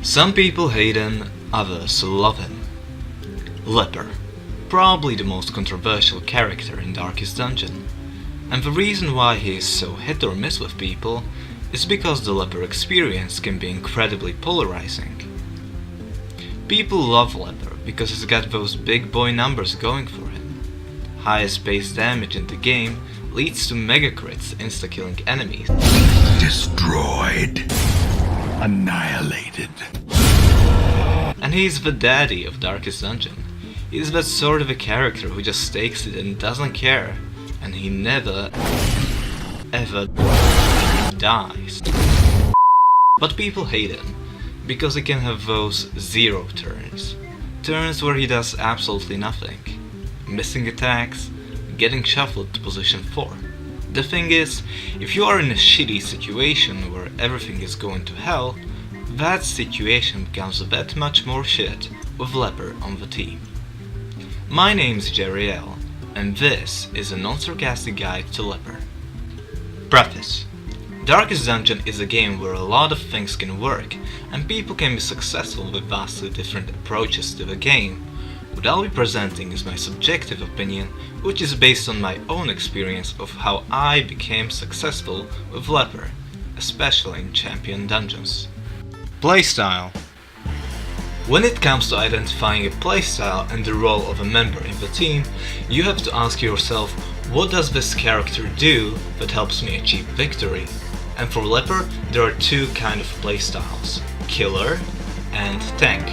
Some people hate him, others love him. Leper, probably the most controversial character in Darkest Dungeon. And the reason why he is so hit or miss with people is because the Leper experience can be incredibly polarizing. People love Leper because he's got those big boy numbers going for him. Highest base damage in the game leads to mega crits insta-killing enemies. Destroyed. Annihilated. And he's the daddy of Darkest Dungeon. He's that sort of a character who just takes it and doesn't care. And he never, ever dies. But people hate him, because he can have those zero turns. Turns where he does absolutely nothing. Missing attacks, getting shuffled to position 4. The thing is, if you are in a shitty situation where everything is going to hell, that situation becomes that much more shit with Leper on the team. My name's Jerry L, and this is a non-sarcastic guide to Leper. Preface. Darkest Dungeon is a game where a lot of things can work, and people can be successful with vastly different approaches to the game. What I'll be presenting is my subjective opinion, which is based on my own experience of how I became successful with Leper, especially in Champion Dungeons. Playstyle. When it comes to identifying a playstyle and the role of a member in the team, you have to ask yourself, what does this character do that helps me achieve victory? And for Leper, there are two kind of playstyles, Killer and Tank.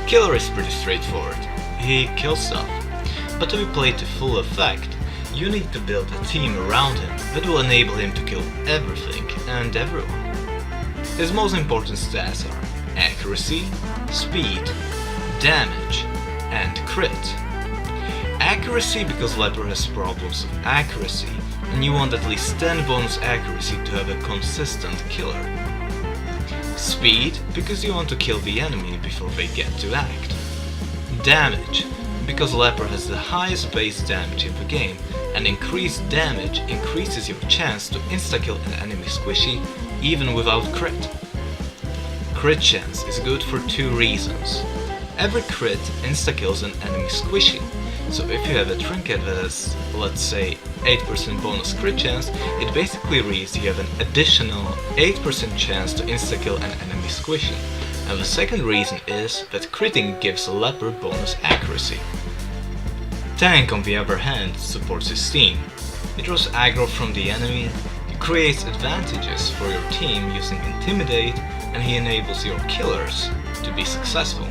Killer is pretty straightforward, he kills stuff, but to be played to full effect, you need to build a team around him that will enable him to kill everything and everyone. His most important stats are accuracy, speed, damage, and crit. Accuracy because Leper has problems with accuracy, and you want at least 10 bonus accuracy to have a consistent killer. Speed because you want to kill the enemy before they get to act. Damage because Leper has the highest base damage in the game, and increased damage increases your chance to insta-kill an enemy squishy even without crit. Crit chance is good for two reasons. Every crit insta-kills an enemy squishy, so if you have a trinket that has, let's say, 8% bonus crit chance, it basically reads you have an additional 8% chance to insta-kill an enemy squishy. And the second reason is that critting gives Leper bonus accuracy. Tank, on the other hand, supports his team. It draws aggro from the enemy, it creates advantages for your team using Intimidate, and he enables your killers to be successful.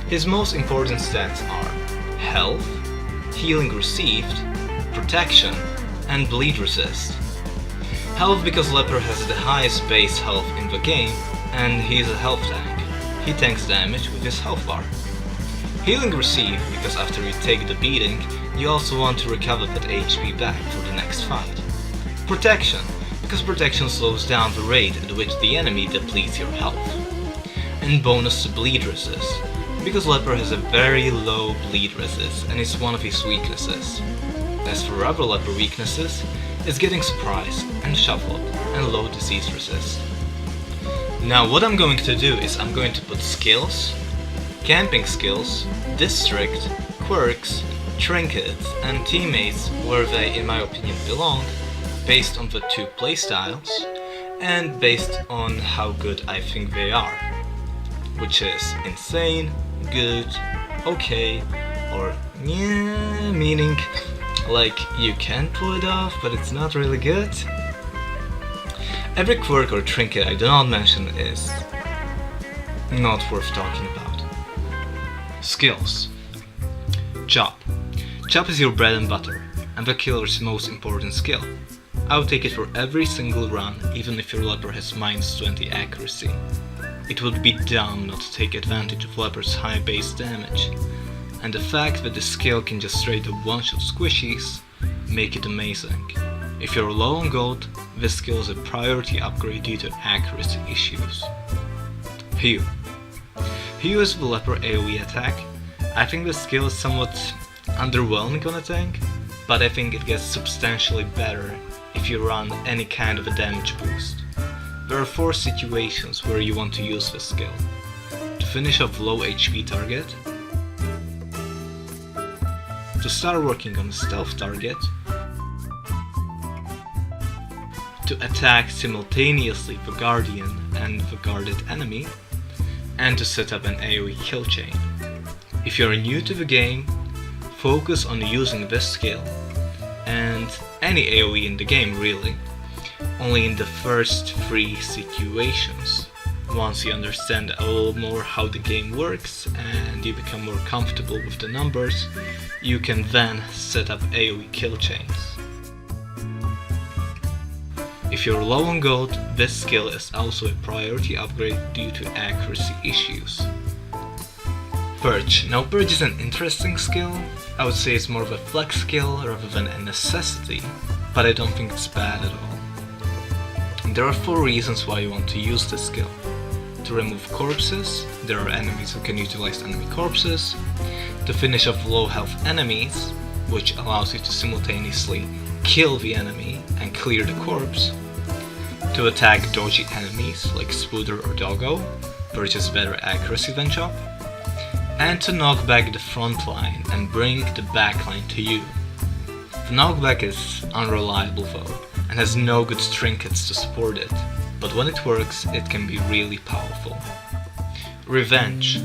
His most important stats are health, healing received, protection, and bleed resist. Health because Leper has the highest base health in the game, and he is a health tank. He tanks damage with his health bar. Healing received because after you take the beating, you also want to recover that HP back for the next fight. Protection because protection slows down the rate at which the enemy depletes your health. And bonus to bleed resist because Leper has a very low bleed resist and it's one of his weaknesses. As for other Leper weaknesses, it's getting surprised and shuffled and low disease resist. Now what I'm going to do is I'm going to put skills, camping skills, district, quirks, trinkets and teammates where they in my opinion belong, based on the two playstyles and based on how good I think they are, which is insane, good, okay, or yeah, meaning like you can pull it off but it's not really good. Every quirk or trinket I do not mention is not worth talking about. Skills. Chop. Chop is your bread and butter, and the killer's most important skill. I would take it for every single run, even if your Leper has minus 20 accuracy. It would be dumb not to take advantage of Leper's high base damage, and the fact that the skill can just straight up one-shot squishies make it amazing. If you're low on gold, this skill is a priority upgrade due to accuracy issues. Heal. Heal is the Leper AoE attack. I think the skill is somewhat underwhelming on a tank, but I think it gets substantially better if you run any kind of a damage boost. There are 4 situations where you want to use this skill. To finish off low HP target, to start working on a stealth target, to attack simultaneously the Guardian and the guarded enemy, and to set up an AoE kill chain. If you're new to the game, focus on using this skill, and any AoE in the game really, only in the first 3 situations. Once you understand a little more how the game works and you become more comfortable with the numbers, you can then set up AoE kill chains. If you're low on gold, this skill is also a priority upgrade due to accuracy issues. Purge. Now Purge is an interesting skill. I would say it's more of a flex skill rather than a necessity, but I don't think it's bad at all. There are 4 reasons why you want to use this skill. To remove corpses, there are enemies who can utilize enemy corpses. To finish off low health enemies, which allows you to simultaneously kill the enemy and clear the corpse. To attack dodgy enemies like Spooder or Doggo, which has better accuracy than Chop. And to knock back the front line and bring the back line to you. The knockback is unreliable though, and has no good trinkets to support it, but when it works, it can be really powerful. Revenge.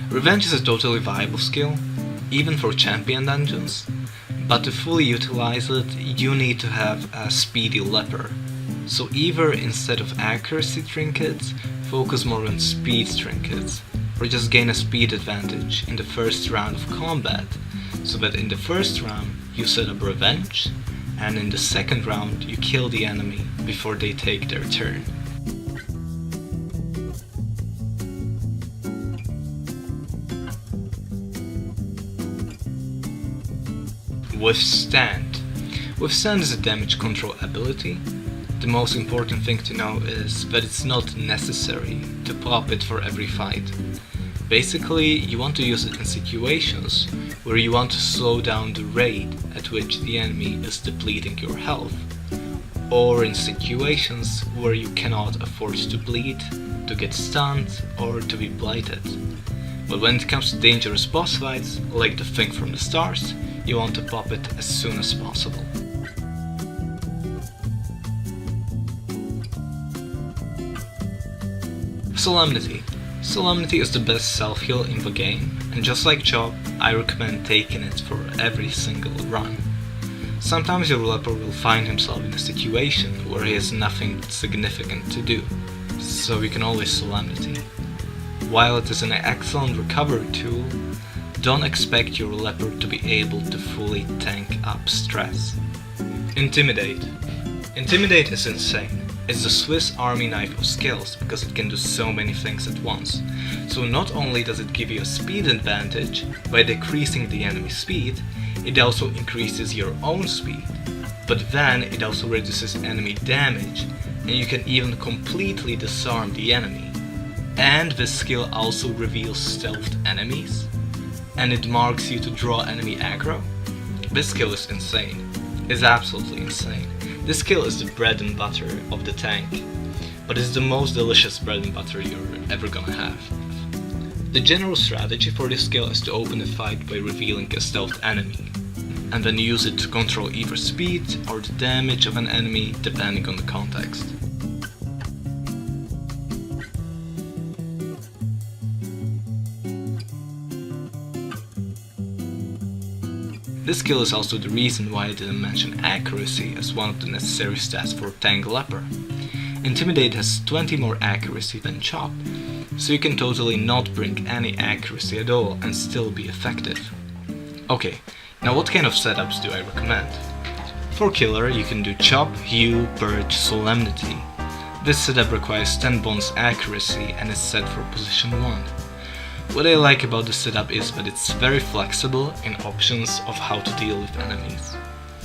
Revenge is a totally viable skill, even for champion dungeons, but to fully utilize it, you need to have a speedy Leper. So either instead of accuracy trinkets, focus more on speed trinkets, or just gain a speed advantage in the first round of combat, so that in the first round you set up revenge, and in the second round you kill the enemy before they take their turn. Withstand. Withstand is a damage control ability. The most important thing to know is that it's not necessary to pop it for every fight. Basically, you want to use it in situations where you want to slow down the rate at which the enemy is depleting your health, or in situations where you cannot afford to bleed, to get stunned, or to be blighted. But when it comes to dangerous boss fights, like the thing from the stars, you want to pop it as soon as possible. Solemnity. Solemnity is the best self-heal in the game, and just like Chop, I recommend taking it for every single run. Sometimes your Leper will find himself in a situation where he has nothing significant to do, so you can always Solemnity. While it is an excellent recovery tool, don't expect your Leper to be able to fully tank up stress. Intimidate. Intimidate is insane. It's the Swiss Army knife of skills because it can do so many things at once. So not only does it give you a speed advantage by decreasing the enemy's speed, it also increases your own speed. But then it also reduces enemy damage, and you can even completely disarm the enemy. And this skill also reveals stealthed enemies, and it marks you to draw enemy aggro. This skill is insane. It's absolutely insane. This skill is the bread and butter of the tank, but it's the most delicious bread and butter you're ever gonna have. The general strategy for this skill is to open a fight by revealing a stealthed enemy, and then use it to control either speed or the damage of an enemy depending on the context. This skill is also the reason why I didn't mention accuracy as one of the necessary stats for tank Leper. Intimidate has 20 more accuracy than Chop, so you can totally not bring any accuracy at all and still be effective. Okay, now what kind of setups do I recommend? For Killer you can do Chop, Hew, Purge, Solemnity. This setup requires 10 bonus accuracy and is set for position 1. What I like about the setup is that it's very flexible in options of how to deal with enemies.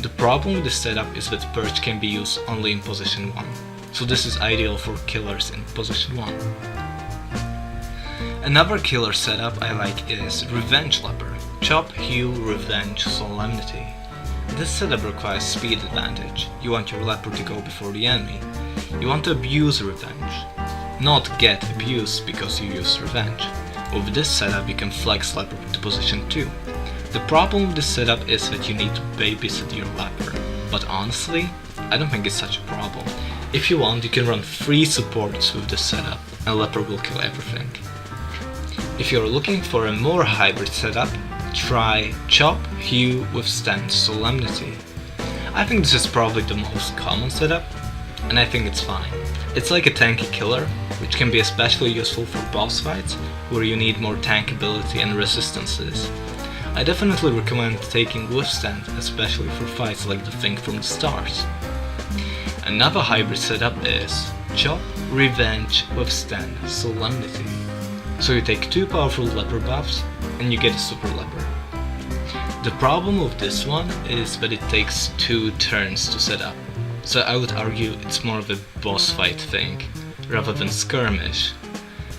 The problem with this setup is that Purge can be used only in position 1, so this is ideal for killers in position 1. Another killer setup I like is Revenge Leper. Chop, Hew, Revenge, Solemnity. This setup requires speed advantage. You want your leper to go before the enemy. You want to abuse revenge, not get abused because you use revenge. With this setup you can flex leper to position 2. The problem with this setup is that you need to babysit your leper, but honestly, I don't think it's such a problem. If you want, you can run 3 supports with this setup, and leper will kill everything. If you're looking for a more hybrid setup, try Chop, Hew, Withstand, Solemnity. I think this is probably the most common setup, and I think it's fine. It's like a tanky killer, which can be especially useful for boss fights, where you need more tank ability and resistances. I definitely recommend taking Withstand, especially for fights like the Thing from the Stars. Another hybrid setup is Chop, Revenge, Withstand, Solemnity. So you take 2 powerful leper buffs, and you get a super leper. The problem with this one is that it takes 2 turns to set up, so I would argue it's more of a boss fight thing, rather than skirmish.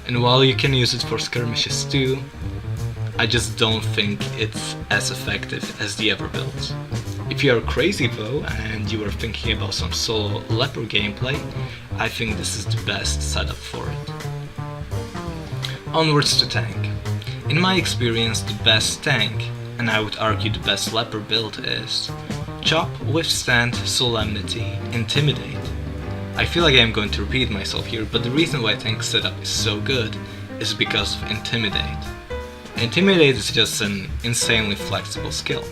And while you can use it for skirmishes too, I just don't think it's as effective as the other builds. If you are crazy though, and you are thinking about some solo leper gameplay, I think this is the best setup for it. Onwards to tank. In my experience, the best tank, and I would argue the best leper build is Chop, Withstand, Solemnity, Intimidate. I feel like I'm going to repeat myself here, but the reason why tank setup is so good is because of Intimidate. Intimidate is just an insanely flexible skill.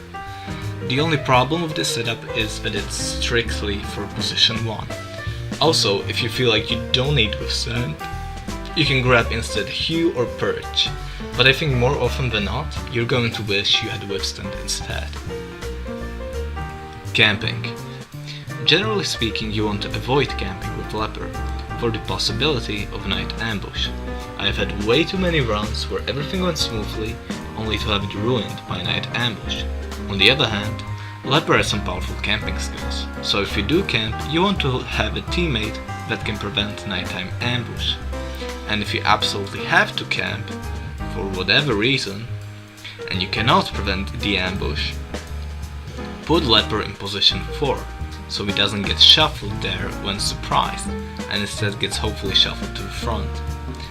The only problem with this setup is that it's strictly for position 1. Also, if you feel like you don't need Withstand, you can grab instead Hew or Purge, but I think more often than not, you're going to wish you had Withstand instead. Camping. Generally speaking, you want to avoid camping with Leper, for the possibility of night ambush. I've had way too many runs where everything went smoothly, only to have it ruined by night ambush. On the other hand, Leper has some powerful camping skills, so if you do camp, you want to have a teammate that can prevent nighttime ambush. And if you absolutely have to camp, for whatever reason, and you cannot prevent the ambush, put Leper in position 4, so he doesn't get shuffled there when surprised, and instead gets hopefully shuffled to the front.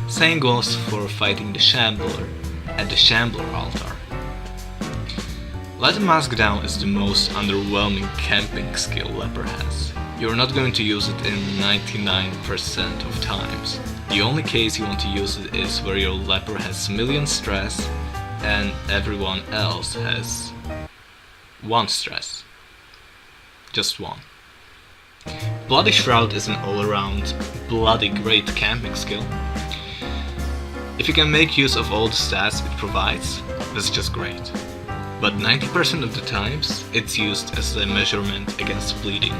Same goes for fighting the Shambler at the Shambler altar. Let the Mask Down is the most underwhelming camping skill Leper has. You're not going to use it in 99% of times. The only case you want to use it is where your Leper has million stress and everyone else has 1 stress. Just 1. Bloody Shroud is an all-around bloody great camping skill. If you can make use of all the stats it provides, that's just great. But 90% of the times, it's used as a measurement against bleeding.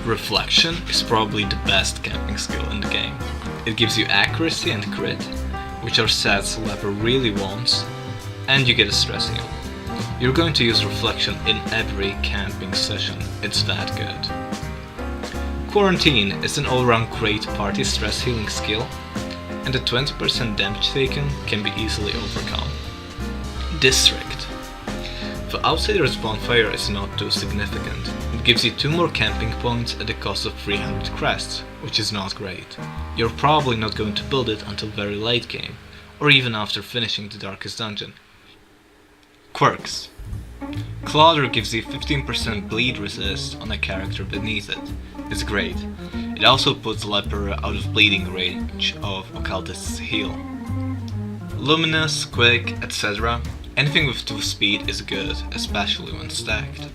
Reflection is probably the best camping skill in the game. It gives you accuracy and crit, which are stats Leper really wants, and you get a stress heal. You're going to use Reflection in every camping session, it's that good. Quarantine is an all-round great party stress healing skill, and the 20% damage taken can be easily overcome. District. The Outsider's Bonfire is not too significant. It gives you 2 more camping points at the cost of 300 crests, which is not great. You're probably not going to build it until very late game, or even after finishing the Darkest Dungeon. Quirks. Clauder gives you 15% bleed resist on a character beneath it. It's great. It also puts Leper out of bleeding range of Occultist's heal. Luminous, Quick, etc. Anything with 2 speed is good, especially when stacked.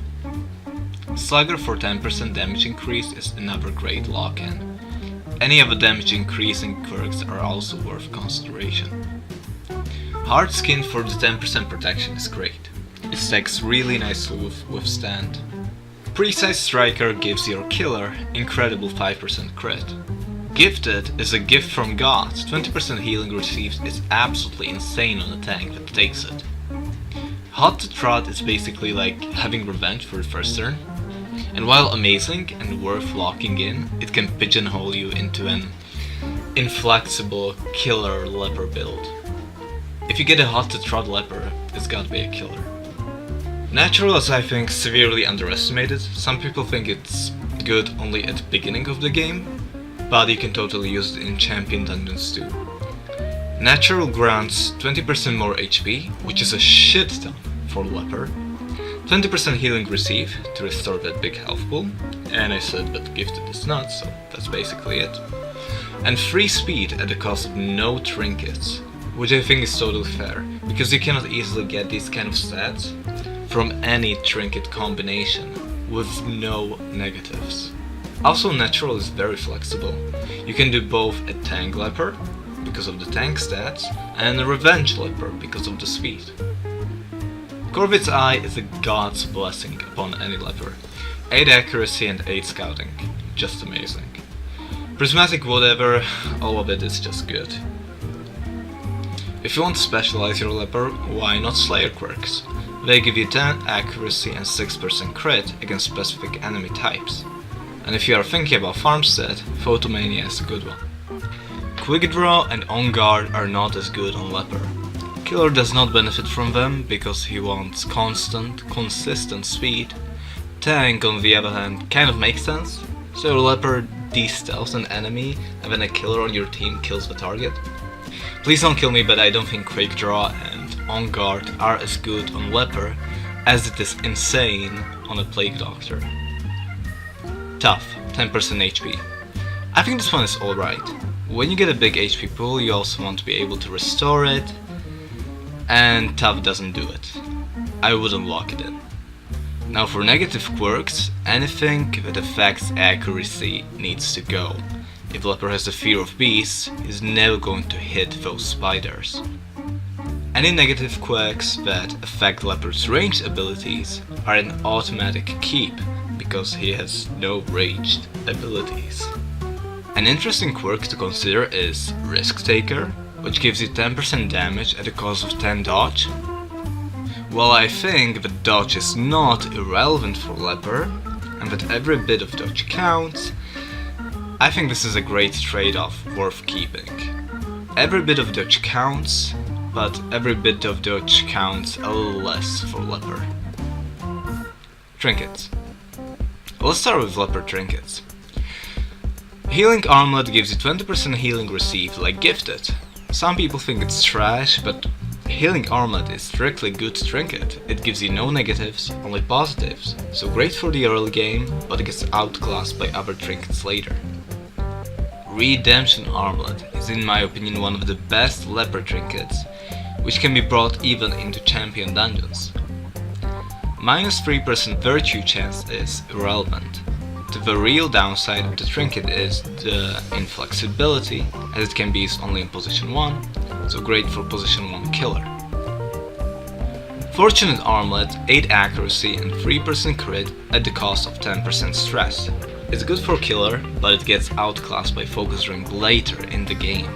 Slugger for 10% damage increase is another great lock-in. Any other damage increasing quirks are also worth consideration. Hard Skin for the 10% protection is great. It stacks really nicely with Withstand. Precise Striker gives your killer incredible 5% crit. Gifted is a gift from God. 20% healing received is absolutely insane on a tank that takes it. Hot to Trot is basically like having revenge for the first turn, and while amazing and worth locking in, it can pigeonhole you into an inflexible killer Leper build. If you get a Hot to Trot Leper, it's gotta be a killer. Natural is, I think, severely underestimated. Some people think it's good only at the beginning of the game, but you can totally use it in champion dungeons too. Natural grants 20% more HP, which is a shit ton for Leper, 20% healing received to restore that big health pool, and I said that gifted is not, so that's basically it. And free speed at the cost of no trinkets, which I think is totally fair, because you cannot easily get these kind of stats from any trinket combination with no negatives. Also, natural is very flexible. You can do both a tank leper, because of the tank stats, and a revenge leper because of the speed. Corvid's Eye is a god's blessing upon any leper. 8 accuracy and 8 scouting, just amazing. Prismatic whatever, all of it is just good. If you want to specialize your leper, why not Slayer quirks? They give you 10 accuracy and 6% crit against specific enemy types. And if you are thinking about farmstead, Photomania is a good one. Quick Draw and On Guard are not as good on Leper. Killer does not benefit from them because he wants consistent speed. Tank, on the other hand, kind of makes sense. So Leper de-stealths an enemy and then a killer on your team kills the target. Please don't kill me, but I don't think Quick Draw and On Guard are as good on Leper as it is insane on a Plague Doctor. Tough, 10% HP. I think this one is alright. When you get a big HP pool, you also want to be able to restore it, and Tough doesn't do it. I wouldn't lock it in. Now for negative quirks, anything that affects accuracy needs to go. If Leper has the fear of beasts, he's never going to hit those spiders. Any negative quirks that affect Leper's ranged abilities are an automatic keep, because he has no ranged abilities. An interesting quirk to consider is Risk Taker, which gives you 10% damage at the cost of 10 dodge. While I think that dodge is not irrelevant for Leper, and that every bit of dodge counts, I think this is a great trade-off worth keeping. Every bit of dodge counts, but every bit of dodge counts a little less for Leper. Trinkets. Let's start with Leper trinkets. Healing Armlet gives you 20% healing received like gifted. Some people think it's trash, but Healing Armlet is strictly good trinket. It gives you no negatives, only positives, so great for the early game, but it gets outclassed by other trinkets later. Redemption Armlet is in my opinion one of the best Leper trinkets, which can be brought even into champion dungeons. Minus 3% virtue chance is irrelevant. The real downside of the trinket is the inflexibility, as it can be used only in position 1, so great for position 1 killer. Fortunate Armlet, 8 accuracy and 3% crit at the cost of 10% stress. It's good for killer, but it gets outclassed by focus ring later in the game.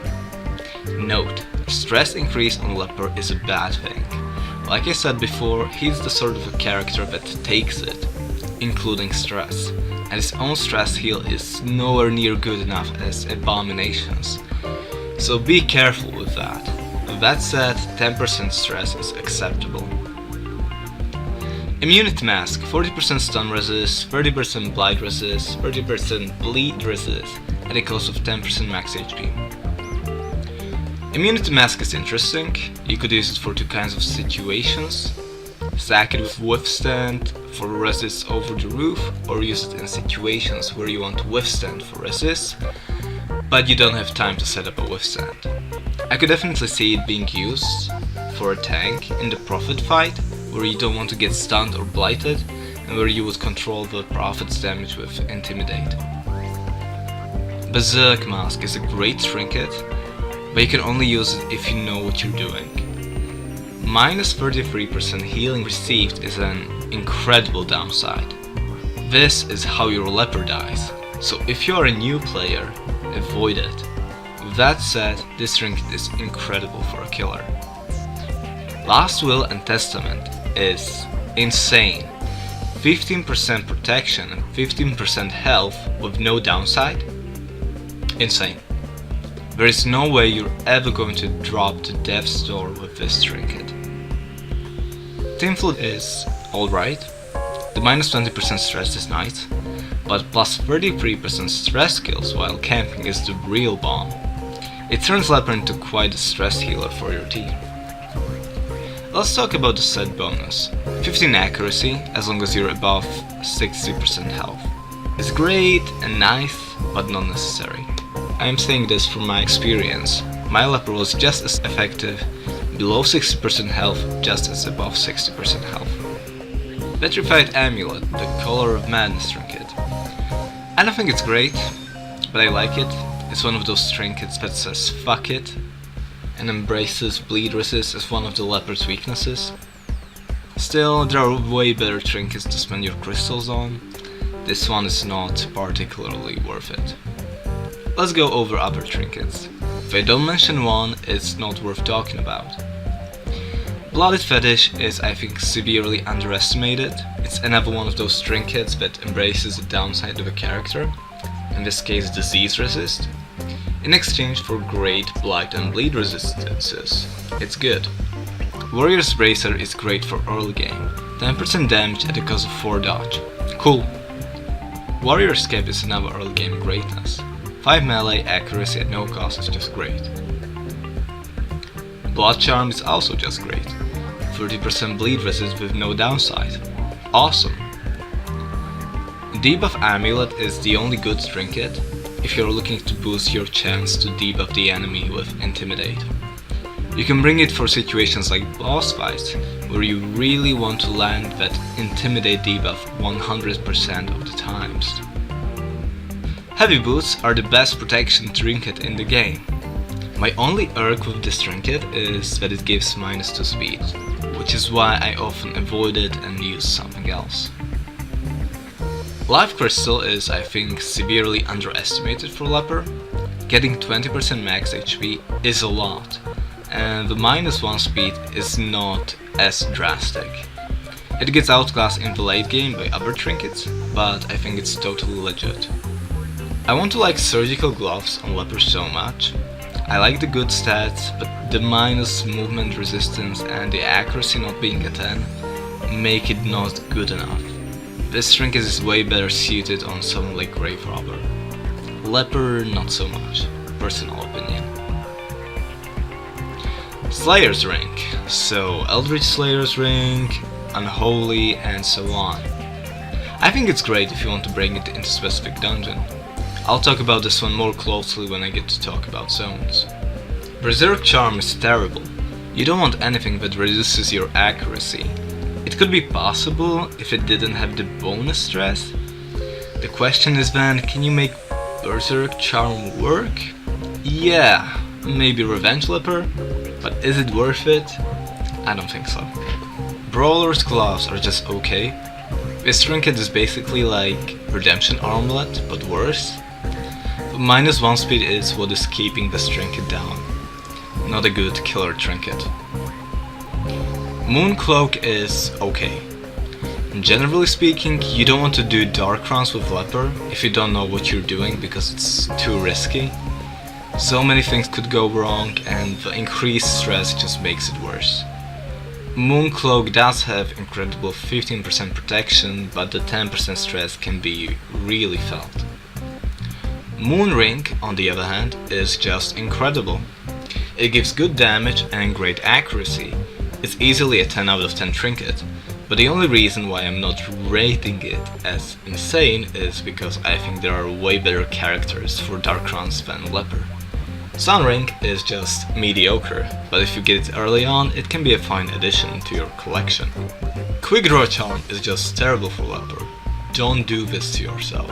Note, stress increase on Leper is a bad thing. Like I said before, he's the sort of a character that takes it, including stress, and his own stress heal is nowhere near good enough as Abomination's, so be careful with that. That said, 10% stress is acceptable. Immunity Mask, 40% stun resist, 30% blight resist, 30% bleed resist, at a cost of 10% max HP. Immunity Mask is interesting. You could use it for two kinds of situations. Stack it with Withstand for resist over the roof, or use it in situations where you want Withstand for resist, but you don't have time to set up a Withstand. I could definitely see it being used for a tank in the Prophet fight, where you don't want to get stunned or blighted, and where you would control the Prophet's damage with Intimidate. Berserk Mask is a great trinket, but you can only use it if you know what you're doing. Minus 33% healing received is an incredible downside. This is how your Leper dies, so if you are a new player, avoid it. With that said, this trinket is incredible for a killer. Last Will and Testament is insane. 15% protection and 15% health with no downside? Insane. There is no way you're ever going to drop to Death's Door with this trinket. Team Flood is alright. The minus 20% stress is nice, but plus 33% stress kills while camping is the real bomb. It turns Leper into quite a stress healer for your team. Let's talk about the set bonus. 15 accuracy as long as you're above 60% health. It's great and nice, but not necessary. I am saying this from my experience. My Leper was just as effective below 60% health just as above 60% health. Petrified Amulet, the Color of Madness trinket. I don't think it's great, but I like it. It's one of those trinkets that says fuck it and embraces bleed resist as one of the Leper's weaknesses. Still, there are way better trinkets to spend your crystals on. This one is not particularly worth it. Let's go over other trinkets. If I don't mention one, it's not worth talking about. Blooded Fetish is, I think, severely underestimated. It's another one of those trinkets that embraces the downside of a character, in this case disease resist, in exchange for great blight and bleed resistances. It's good. Warrior's Bracer is great for early game, 10% damage at the cost of 4 dodge. Cool. Warrior's Cape is another early game greatness. 5 melee accuracy at no cost is just great. Blood Charm is also just great. 30% bleed resist with no downside. Awesome. Debuff Amulet is the only good trinket if you're looking to boost your chance to debuff the enemy with Intimidate. You can bring it for situations like boss fights, where you really want to land that Intimidate debuff 100% of the times. Heavy Boots are the best protection trinket in the game. My only irk with this trinket is that it gives -2 speed, which is why I often avoid it and use something else. Life Crystal is, I think, severely underestimated for Leper. Getting 20% max HP is a lot, and the -1 speed is not as drastic. It gets outclassed in the late game by other trinkets, but I think it's totally legit. I want to like Surgical Gloves on Leper so much. I like the good stats, but the minus movement resistance and the accuracy not being a 10 make it not good enough. This trinket is way better suited on someone like Grave Robber. Leper not so much, personal opinion. Slayer's Ring, so Eldritch Slayer's Ring, Unholy and so on. I think it's great if you want to bring it into a specific dungeon. I'll talk about this one more closely when I get to talk about zones. Berserk Charm is terrible. You don't want anything that reduces your accuracy. It could be possible if it didn't have the bonus stress. The question is then, can you make Berserk Charm work? Yeah, maybe Revenge Leper, but is it worth it? I don't think so. Brawler's Gloves are just okay. This trinket is basically like Redemption Armlet, but worse. -1 speed is what is keeping this trinket down. Not a good killer trinket. Moon Cloak is okay. Generally speaking, you don't want to do dark runs with Leper if you don't know what you're doing because it's too risky. So many things could go wrong and the increased stress just makes it worse. Moon Cloak does have incredible 15% protection, but the 10% stress can be really felt. Moon Ring, on the other hand, is just incredible. It gives good damage and great accuracy. It's easily a 10 out of 10 trinket, but the only reason why I'm not rating it as insane is because I think there are way better characters for dark runs than Leper. Sun Ring is just mediocre, but if you get it early on, it can be a fine addition to your collection. Quick Draw Charm is just terrible for Leper. Don't do this to yourself.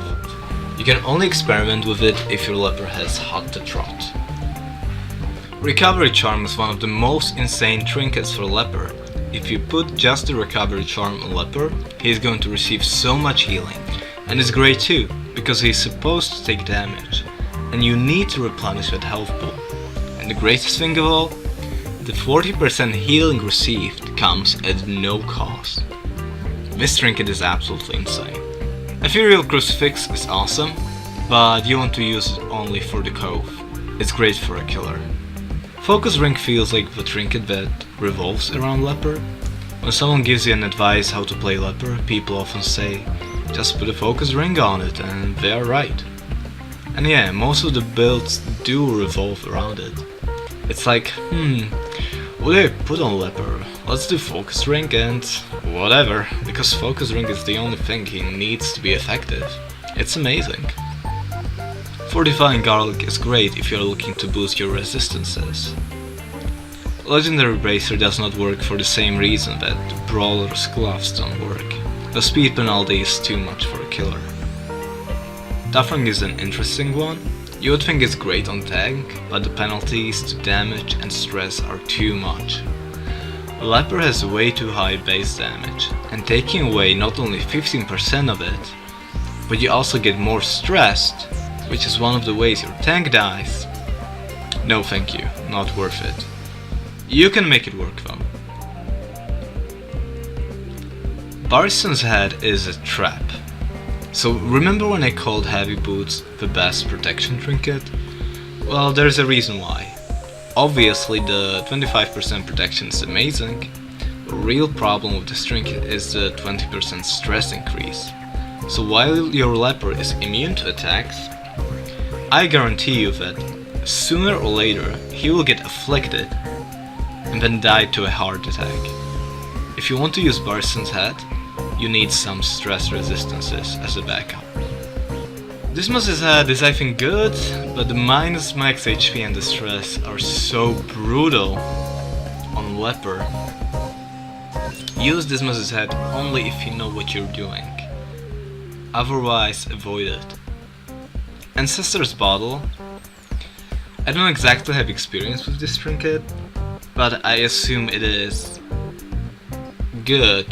You can only experiment with it if your Leper has Hot to Trot. Recovery Charm is one of the most insane trinkets for Leper. If you put just the Recovery Charm on Leper, he is going to receive so much healing. And it's great too, because he is supposed to take damage, and you need to replenish that health pool. And the greatest thing of all, the 40% healing received comes at no cost. This trinket is absolutely insane. Ethereal Crucifix is awesome, but you want to use it only for the cove. It's great for a killer. Focus Ring feels like the trinket that revolves around Leper. When someone gives you an advice how to play Leper, people often say, just put a focus ring on it, and they are right. And yeah, most of the builds do revolve around it. It's like, what do I put on Leper? Let's do focus ring and whatever, because focus ring is the only thing he needs to be effective. It's amazing. Fortifying garlic is great if you're looking to boost your resistances. Legendary bracer does not work for the same reason that brawler's gloves don't work. The speed penalty is too much for a killer. Tophering is an interesting one. You would think it's great on tank, but the penalties to damage and stress are too much. Leper has way too high base damage, and taking away not only 15% of it, but you also get more stressed, which is one of the ways your tank dies. No thank you, not worth it. You can make it work though. Barson's head is a trap. So remember when I called heavy boots the best protection trinket? Well, there's a reason why. Obviously the 25% protection is amazing. The real problem with this trinket is the 20% stress increase. So while your Leper is immune to attacks, I guarantee you that sooner or later he will get afflicted and then die to a heart attack. If you want to use Barson's head, you need some stress resistances as a backup. Dismas's head is I think good, but the minus max HP and the stress are so brutal on Leper. Use Dismas's head only if you know what you're doing. Otherwise, avoid it. Ancestor's Bottle. I don't exactly have experience with this trinket, but I assume it is good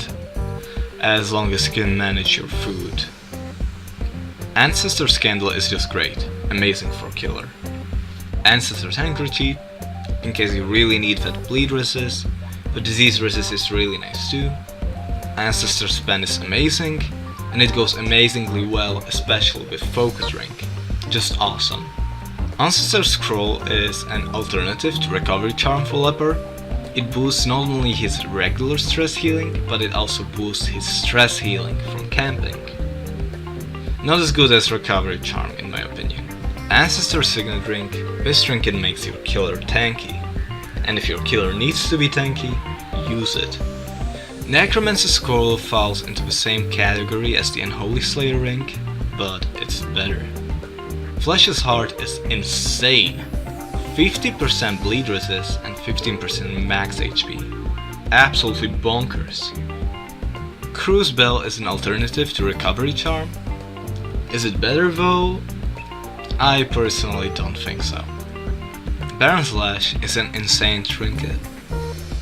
as long as you can manage your food. Ancestor's Candle is just great, amazing for killer. Ancestor's Handkerchief, in case you really need that bleed resist, but disease resist is really nice too. Ancestor's Pen is amazing, and it goes amazingly well, especially with Focus Ring. Just awesome. Ancestor's Scroll is an alternative to Recovery Charm for Leper. It boosts not only his regular stress healing, but it also boosts his stress healing from camping. Not as good as Recovery Charm in my opinion. Ancestor's Signet Ring, this trinket makes your killer tanky, and if your killer needs to be tanky, use it. Necromancer's Scroll falls into the same category as the Unholy Slayer Ring, but it's better. Flesh's Heart is insane. 50% bleed resist and 15% max HP. Absolutely bonkers. Cruise Bell is an alternative to Recovery Charm. Is it better though? I personally don't think so. Baron's Lash is an insane trinket.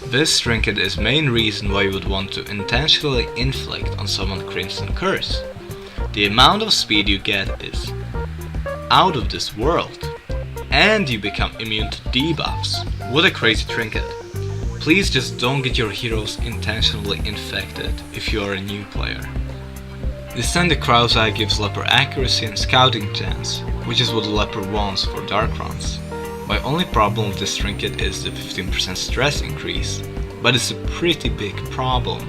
This trinket is main reason why you would want to intentionally inflict on someone Crimson Curse. The amount of speed you get is out of this world. And you become immune to debuffs. What a crazy trinket. Please just don't get your heroes intentionally infected if you are a new player. Descended Crow's Eye gives Leper accuracy and scouting chance, which is what Leper wants for dark runs. My only problem with this trinket is the 15% stress increase, but it's a pretty big problem.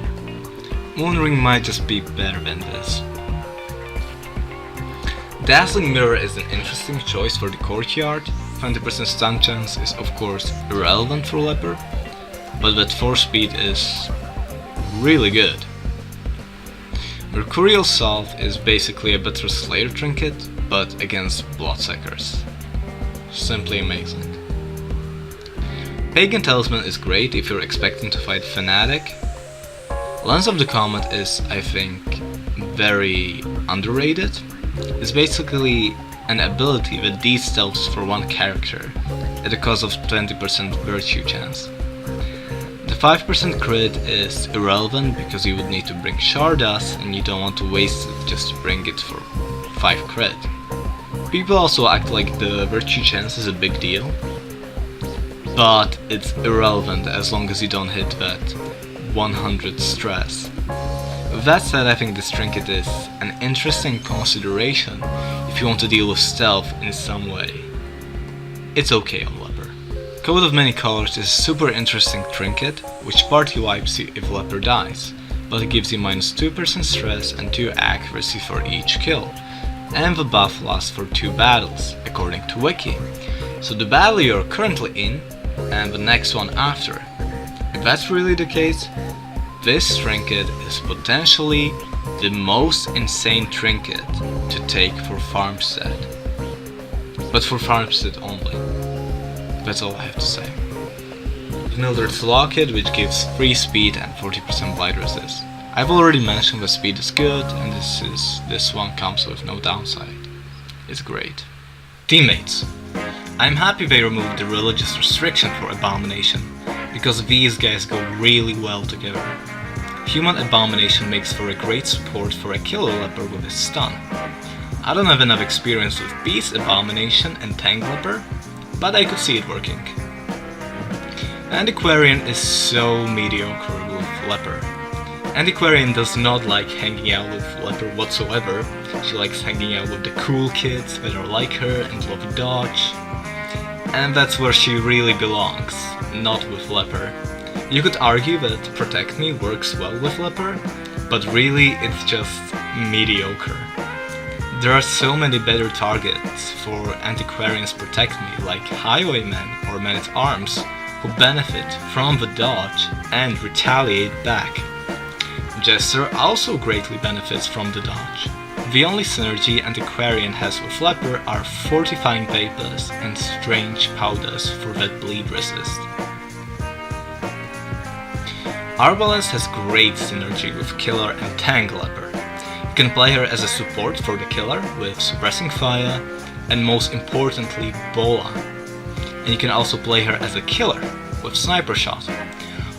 Moonring might just be better than this. Dazzling Mirror is an interesting choice for the courtyard. 20% stun chance is of course irrelevant for Leper, but that 4 speed is really good. Mercurial Salve is basically a better Slayer trinket, but against Bloodsuckers. Simply amazing. Pagan Talisman is great if you're expecting to fight Fanatic. Lens of the Comet is, I think, very underrated. It's basically an ability that de-stealths for one character at the cost of 20% virtue chance. The 5% crit is irrelevant because you would need to bring Shardas and you don't want to waste it just to bring it for 5 crit. People also act like the virtue chance is a big deal, but it's irrelevant as long as you don't hit that 100 stress. With that said, I think this trinket is an interesting consideration if you want to deal with stealth in some way. It's okay on Leper. Coat of Many Colors is a super interesting trinket, which party wipes you if Leper dies, but it gives you -2% stress and 2 accuracy for each kill, and the buff lasts for 2 battles, according to Wiki. So the battle you're currently in, and the next one after. If that's really the case, this trinket is potentially the most insane trinket to take for Farmstead. But for Farmstead only. That's all I have to say. Mildred's Locket, which gives 3 speed and 40% blade resist. I've already mentioned the speed is good, and this one comes with no downside. It's great. Teammates. I'm happy they removed the religious restriction for Abomination, because these guys go really well together. Human Abomination makes for a great support for a killer Leper with his stun. I don't have enough experience with Beast Abomination and Tank Leper, but I could see it working. Antiquarian is so mediocre with Leper. Antiquarian does not like hanging out with Leper whatsoever. She likes hanging out with the cool kids that are like her and love dodge. And that's where she really belongs, not with Leper. You could argue that Protect Me works well with Leper, but really it's just mediocre. There are so many better targets for Antiquarian's Protect Me, like Highwaymen or Men-at-Arms, who benefit from the dodge and retaliate back. Jester also greatly benefits from the dodge. The only synergy Antiquarian has with Leper are Fortifying Vapors and Strange Powders for that bleed resist. Arbalest has great synergy with Killer and Tank Leper. You can play her as a support for the Killer with Suppressing Fire and most importantly Bola. And you can also play her as a Killer with Sniper Shot.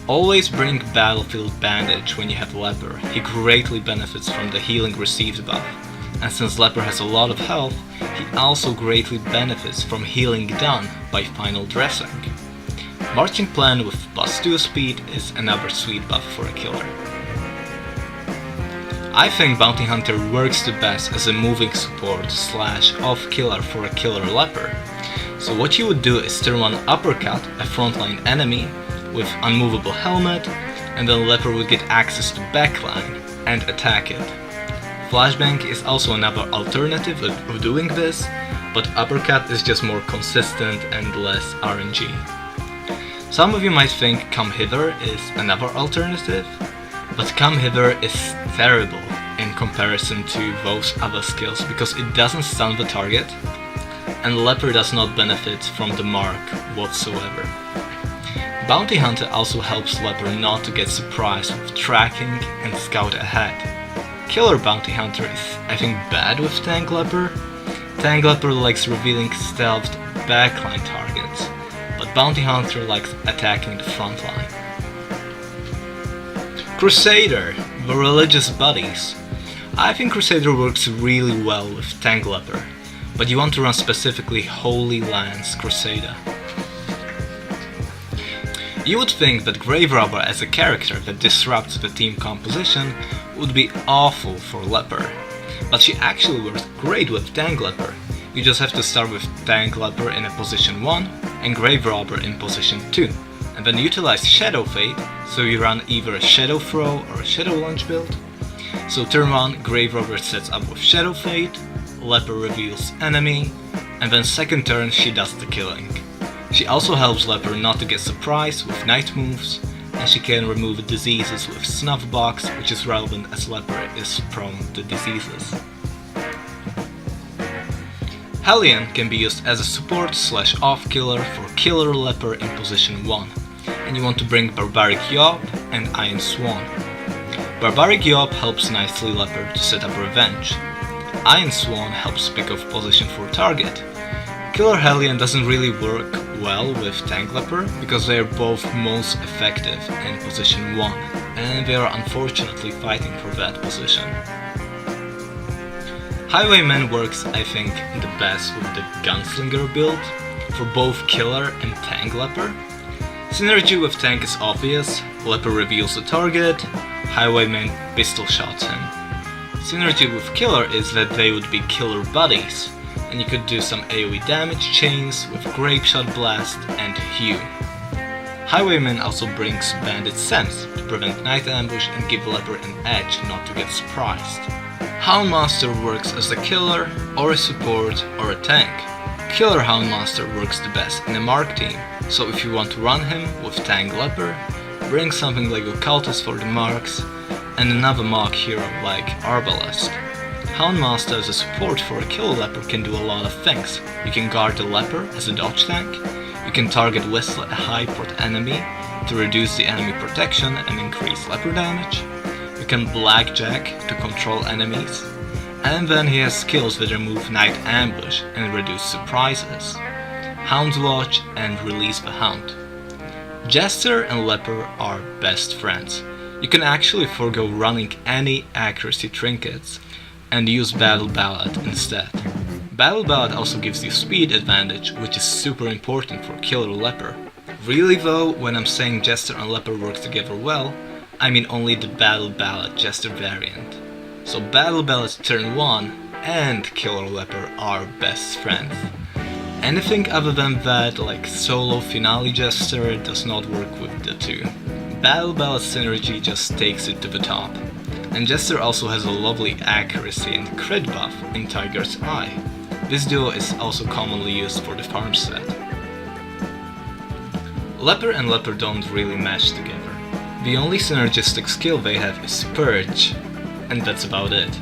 Always bring Battlefield Bandage when you have Leper, he greatly benefits from the healing received buff. And since Leper has a lot of health, he also greatly benefits from healing done by final dressing. Marching Plan with +2 speed is another sweet buff for a killer. I think Bounty Hunter works the best as a moving support / off killer for a killer Leper. So what you would do is turn on Uppercut, a frontline enemy, with unmovable helmet, and then Leper would get access to backline and attack it. Flashbang is also another alternative of doing this, but Uppercut is just more consistent and less RNG. Some of you might think Come Hither is another alternative, but Come Hither is terrible in comparison to those other skills because it doesn't stun the target, and Leper does not benefit from the mark whatsoever. Bounty Hunter also helps Leper not to get surprised with tracking and scout ahead. Killer Bounty Hunter is, I think, bad with Tank Leper. Tank Leper likes revealing stealthed backline targets, but Bounty Hunter likes attacking the front line. Crusader, the religious buddies. I think Crusader works really well with Tank Leper, but you want to run specifically Holy Lance Crusader. You would think that Grave Robber as a character that disrupts the team composition would be awful for Leper, but she actually works great with Tank Leper. You just have to start with Tank Leper in a position 1 and Grave Robber in position 2, and then utilize Shadow Fade, so you run either a Shadow Throw or a Shadow Launch build. So turn 1, Grave Robber sets up with Shadow Fade, Leper reveals enemy, and then second turn she does the killing. She also helps Leper not to get surprised with night moves, and she can remove diseases with Snuff Box, which is relevant as Leper is prone to diseases. Hellion can be used as a support / off killer for killer Leper in position 1, and you want to bring Barbaric Yob and Iron Swan. Barbaric Yob helps nicely Leper to set up revenge. Iron Swan helps pick off position for target. Killer Hellion doesn't really work well with Tank Leper because they are both most effective in position 1, and they are unfortunately fighting for that position. Highwayman works, I think, the best with the Gunslinger build for both Killer and Tank Leper. Synergy with Tank is obvious, Leper reveals the target, Highwayman pistol shots him. Synergy with Killer is that they would be killer buddies, and and you could do some AoE damage chains with Grape Shot Blast and Hew. Highwayman also brings Bandit Sense to prevent night ambush and give Leper an edge not to get surprised. Houndmaster works as a killer, or a support, or a tank. Killer Houndmaster works the best in a Mark team, so if you want to run him with Tank Leper, bring something like Occultist for the Marks, and another Mark hero like Arbalest. Houndmaster as a support for a Killer Leper can do a lot of things. You can guard the Leper as a dodge tank, you can target Whistle, a high prot enemy, to reduce the enemy protection and increase Leper damage. You can Blackjack to control enemies, and then he has skills that remove Night Ambush and reduce surprises, Hound's Watch and Release the Hound. Jester and Leper are best friends. You can actually forego running any accuracy trinkets and use Battle Ballad instead. Battle Ballad also gives you speed advantage, which is super important for Killer Leper. Really though, when I'm saying Jester and Leper work together well, I mean only the Battle Ballad Jester variant. So Battle Ballad turn 1 and Killer Leper are best friends. Anything other than that, like solo Finale Jester, does not work with the two. Battle Ballad synergy just takes it to the top. And Jester also has a lovely accuracy and crit buff in Tiger's Eye. This duo is also commonly used for the farm set. Leper and Leper don't really match together. The only synergistic skill they have is Purge, and that's about it.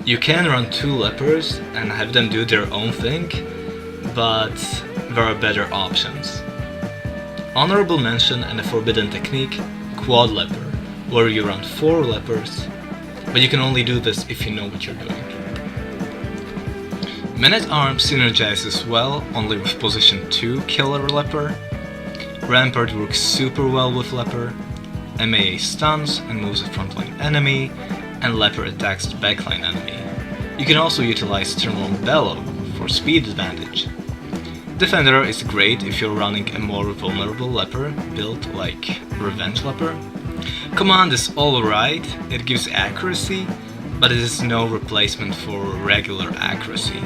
You can run two Lepers and have them do their own thing, but there are better options. Honorable mention and a forbidden technique, Quad Leper, where you run 4 Lepers, but you can only do this if you know what you're doing. Man-at-Arms synergizes well only with position 2 Killer Leper. Rampart works super well with Leper. MAA stuns and moves a frontline enemy, and Leper attacks the backline enemy. You can also utilize Turn 1 Bellow for speed advantage. Defender is great if you're running a more vulnerable Leper build like Revenge Leper. Command is alright, it gives accuracy, but it is no replacement for regular accuracy.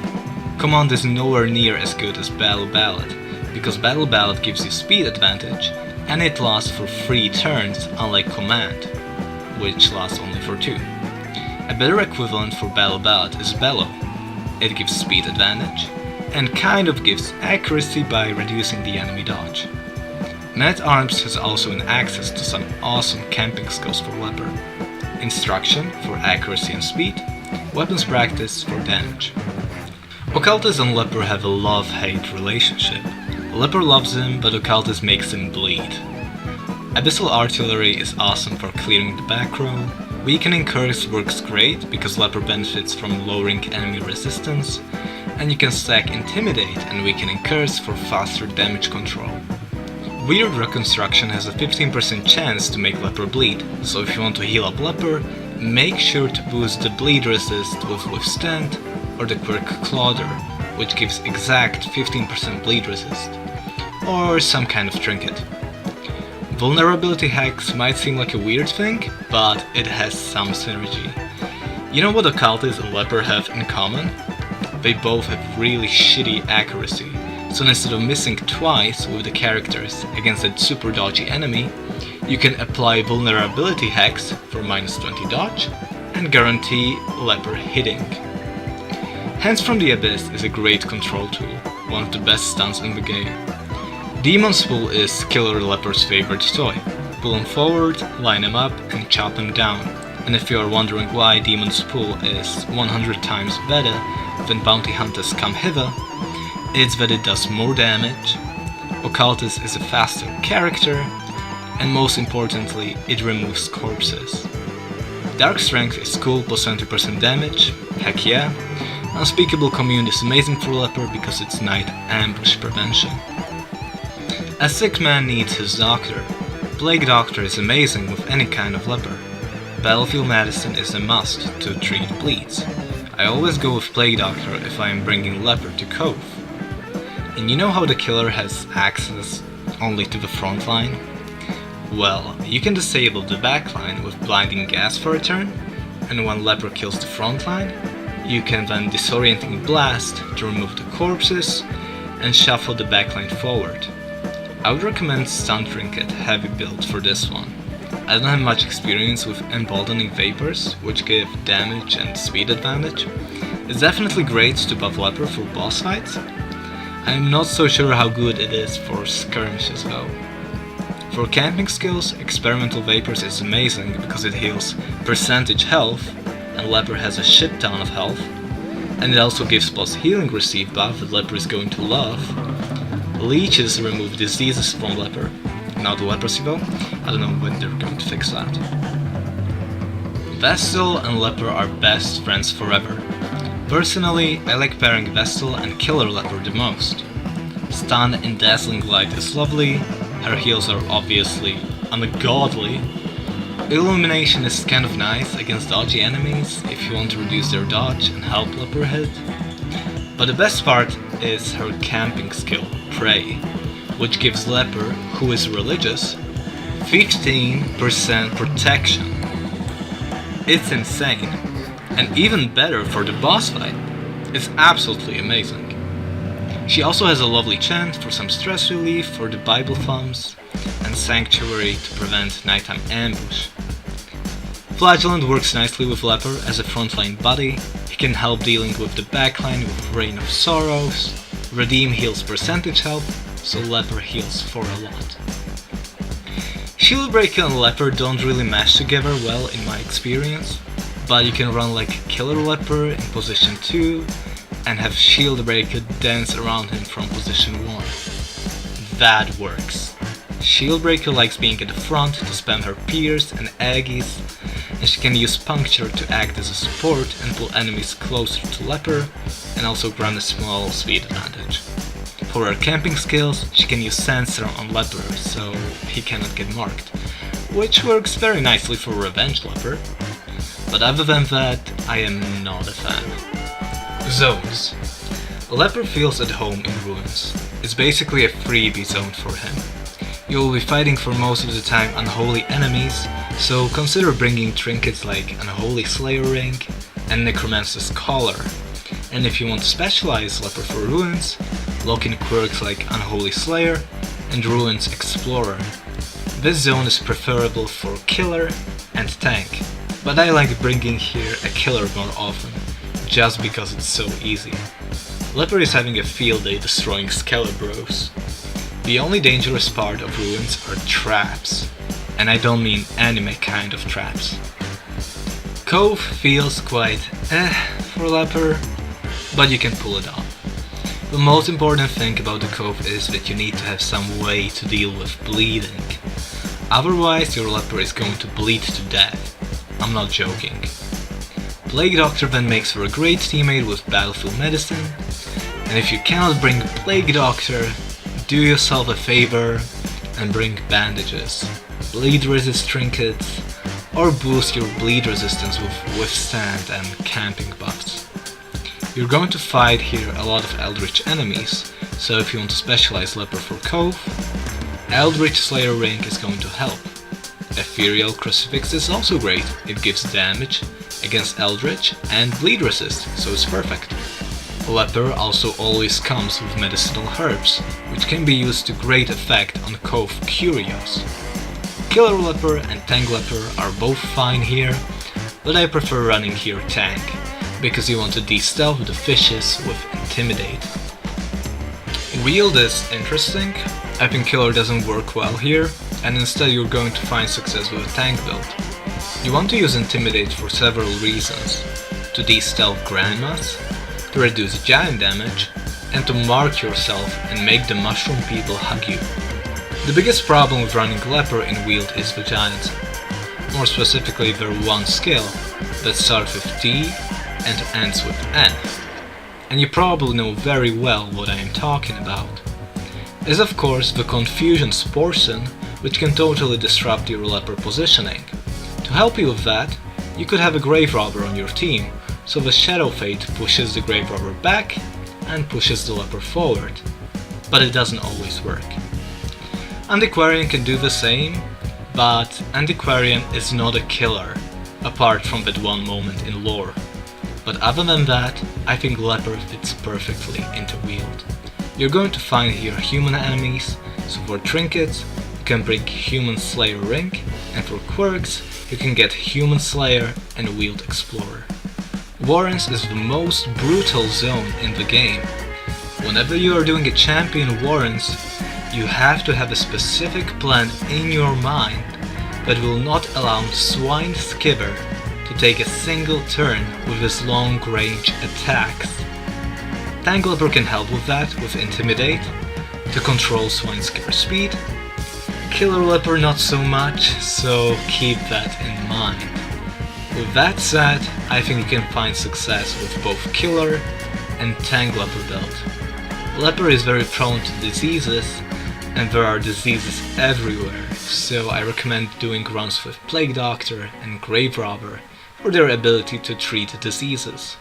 Command is nowhere near as good as Battle Ballad, because Battle Ballad gives you speed advantage, and it lasts for 3 turns unlike Command, which lasts only for 2. A better equivalent for Battle Ballad is Bellow. It gives speed advantage, and kind of gives accuracy by reducing the enemy dodge. Man-at-Arms has also an access to some awesome camping skills for Leper. Instruction for accuracy and speed, weapons practice for damage. Occultist and Leper have a love-hate relationship. Leper loves him, but Occultist makes him bleed. Abyssal Artillery is awesome for clearing the back row. Weakening Curse works great because Leper benefits from lowering enemy resistance, and you can stack Intimidate and Weakening Curse for faster damage control. Weird Reconstruction has a 15% chance to make Leper bleed, so if you want to heal up Leper, make sure to boost the bleed resist with Withstand or the Quirk Clauder, which gives exact 15% bleed resist, or some kind of trinket. Vulnerability hacks might seem like a weird thing, but it has some synergy. You know what Occultist and Leper have in common? They both have really shitty accuracy, so instead of missing twice with the characters against a super dodgy enemy, you can apply vulnerability hacks for -20 dodge and guarantee Leper hitting. Hands from the Abyss is a great control tool, one of the best stuns in the game. Demon's Pool is Killer Leper's favorite toy. Pull him forward, line him up, and chop him down. And if you are wondering why Demon's Pool is 100 times better than Bounty Hunters Come Hither, it's that it does more damage, Occultist is a faster character, and most importantly, it removes corpses. Dark Strength is cool plus 20% damage, heck yeah. Unspeakable Commune is amazing for Leper because it's night ambush prevention. A sick man needs his doctor. Plague Doctor is amazing with any kind of Leper. Battlefield Medicine is a must to treat bleeds. I always go with Plague Doctor if I am bringing Leper to Cove. And you know how the killer has access only to the front line? Well, you can disable the back line with Blinding Gas for a turn, and when Leper kills the front line, You can then Disorienting Blast to remove the corpses and shuffle the backline forward. I would recommend Stun Trinket heavy build for this one. I don't have much experience with Emboldening Vapors, which give damage and speed advantage. It's definitely great to buff Leper for boss fights. I'm not so sure how good it is for skirmishes though. For camping skills, Experimental Vapors is amazing because it heals percentage health, and Leper has a shit ton of health, and it also gives plus healing receive buff that Leper is going to love. Leeches remove diseases from Leper, not leprosy though. I don't know when they're going to fix that. Vestal and Leper are best friends forever. Personally, I like pairing Vestal and Killer Leper the most. Stun in Dazzling Light is lovely, her heals are obviously ungodly. Illumination is kind of nice against dodgy enemies if you want to reduce their dodge and help Leper hit. But the best part is her camping skill, Pray, which gives Leper, who is religious, 15% protection. It's insane, and even better for the boss fight. It's absolutely amazing. She also has a lovely chant for some stress relief for the Bible thumbs, and Sanctuary to prevent nighttime ambush. Flagellant works nicely with Leper as a frontline buddy. He can help dealing with the backline with Rain of Sorrows. Redeem heals percentage health, so Leper heals for a lot. Shieldbreaker and Leper don't really mesh together well in my experience, but you can run like Killer Leper in position 2 and have Shieldbreaker dance around him from position 1. That works. Shieldbreaker likes being at the front to spam her Pierce and Aggies, and she can use Puncture to act as a support and pull enemies closer to Leper, and also grant a small speed advantage. For her camping skills, she can use Sensor on Leper, so he cannot get marked, which works very nicely for Revenge Leper. But other than that, I am not a fan. Zones. Leper feels at home in Ruins. It's basically a freebie zone for him. You will be fighting for most of the time unholy enemies, so consider bringing trinkets like Unholy Slayer Ring and Necromancer's Collar. And if you want to specialize Leper for Ruins, lock in quirks like Unholy Slayer and Ruins Explorer. This zone is preferable for Killer and Tank, but I like bringing here a Killer more often, just because it's so easy. Leper is having a field day destroying Skelebros. The only dangerous part of Ruins are traps, and I don't mean anime kind of traps. Cove feels quite for Leper, but you can pull it off. The most important thing about the Cove is that you need to have some way to deal with bleeding. Otherwise your Leper is going to bleed to death. I'm not joking. Plague Doctor then makes for a great teammate with Battlefield Medicine, and if you cannot bring Plague Doctor, do yourself a favor and bring bandages, bleed resist trinkets, or boost your bleed resistance with withstand and camping buffs. You're going to fight here a lot of Eldritch enemies, so if you want to specialize Leper for Cove, Eldritch Slayer Ring is going to help. Ethereal Crucifix is also great, it gives damage against Eldritch and bleed resist, so it's perfect. Leper also always comes with medicinal herbs, which can be used to great effect on Cove Curios. Killer Leper and Tank Leper are both fine here, but I prefer running here Tank, because you want to de-stealth the fishes with Intimidate. Wield is interesting. I think Killer doesn't work well here, and instead you're going to find success with a Tank build. You want to use Intimidate for several reasons: to de-stealth Grandmas, to reduce giant damage, and to mark yourself and make the mushroom people hug you. The biggest problem with running Leper in Wield is the giants. More specifically their one skill that starts with T and ends with N. And you probably know very well what I am talking about. Is of course the Confusion Sporson, which can totally disrupt your Leper positioning. To help you with that, you could have a Grave Robber on your team, so the Shadow Fate pushes the Grave Robber back and pushes the Leper forward, but it doesn't always work. Antiquarian can do the same, but Antiquarian is not a killer, apart from that one moment in lore. But other than that, I think Leper fits perfectly into Wield. You're going to find here human enemies, so for trinkets, you can bring Human Slayer Ring, and for quirks, you can get Human Slayer and Wield Explorer. Warrens is the most brutal zone in the game. Whenever you are doing a champion Warrens, you have to have a specific plan in your mind that will not allow Swine Skibber to take a single turn with his long range attacks. Tank Leper can help with that with Intimidate, to control Swine Skibber's speed. Killer Leper not so much, so keep that in mind. With that said, I think you can find success with both Killer and Tank Leper build. Leper is very prone to diseases, and there are diseases everywhere, so I recommend doing runs with Plague Doctor and Grave Robber for their ability to treat diseases.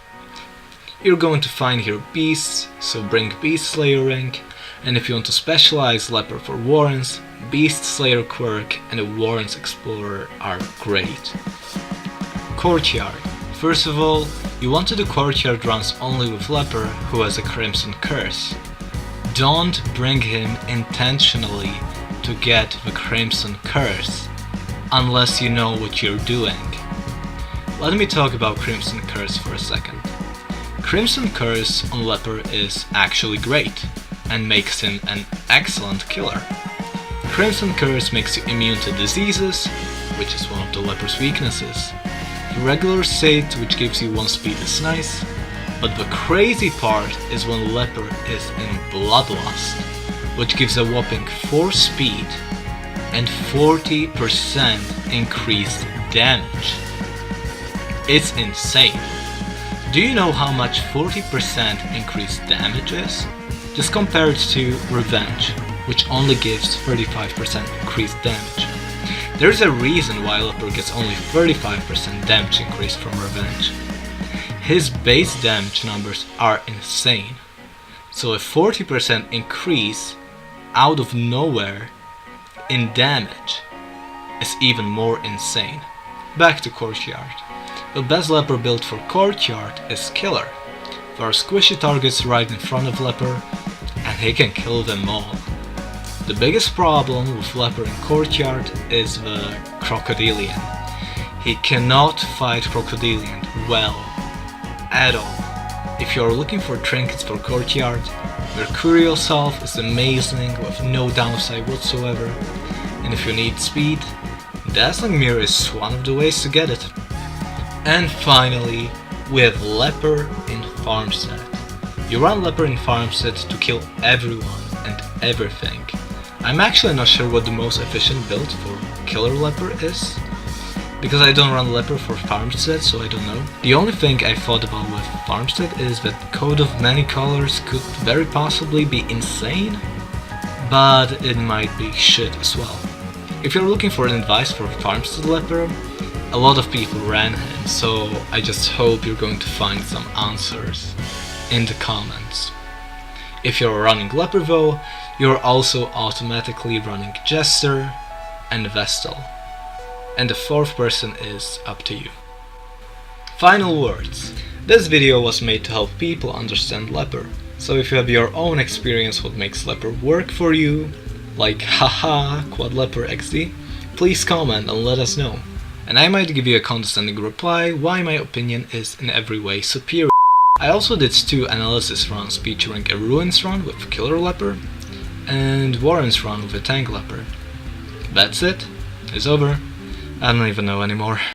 You're going to find here beasts, so bring Beast Slayer Ring, and if you want to specialize Leper for Warrens, Beast Slayer Quirk and a Warrens Explorer are great. Courtyard. First of all, you want to do Courtyard runs only with Leper who has a Crimson Curse. Don't bring him intentionally to get the Crimson Curse, unless you know what you're doing. Let me talk about Crimson Curse for a second. Crimson Curse on Leper is actually great, and makes him an excellent killer. Crimson Curse makes you immune to diseases, which is one of the Leper's weaknesses. The regular state, which gives you 1 speed, is nice, but the crazy part is when Leper is in Bloodlust, which gives a whopping 4 speed and 40% increased damage. It's insane. Do you know how much 40% increased damage is? Just compare it to Revenge, which only gives 35% increased damage. There's a reason why Leper gets only 35% damage increase from Revenge. His base damage numbers are insane, so a 40% increase out of nowhere in damage is even more insane. Back to Courtyard. The best Leper build for Courtyard is Killer. There are squishy targets right in front of Leper, and he can kill them all. The biggest problem with Leper in Courtyard is the Crocodilian. He cannot fight Crocodilian well at all. If you are looking for trinkets for Courtyard, Mercurial Salve is amazing with no downside whatsoever, and if you need speed, Dazzling Mirror is one of the ways to get it. And finally, we have Leper in Farmstead. You run Leper in Farmstead to kill everyone and everything. I'm actually not sure what the most efficient build for Killer Leper is, because I don't run Leper for Farmstead, so I don't know. The only thing I thought about with Farmstead is that Coat of Many Colors could very possibly be insane, but it might be shit as well. If you're looking for advice for Farmstead Leper, a lot of people ran him, so I just hope you're going to find some answers in the comments. If you're running Leper though, you're also automatically running Jester and Vestal, and the 4th person is up to you. Final words. This video was made to help people understand Leper, so if you have your own experience what makes Leper work for you, like haha quad Leper XD, please comment and let us know, and I might give you a condescending reply why my opinion is in every way superior. I also did 2 analysis runs featuring a Ruins run with Killer Leper and Warrens run with a Tank Leper. That's it. It's over. I don't even know anymore.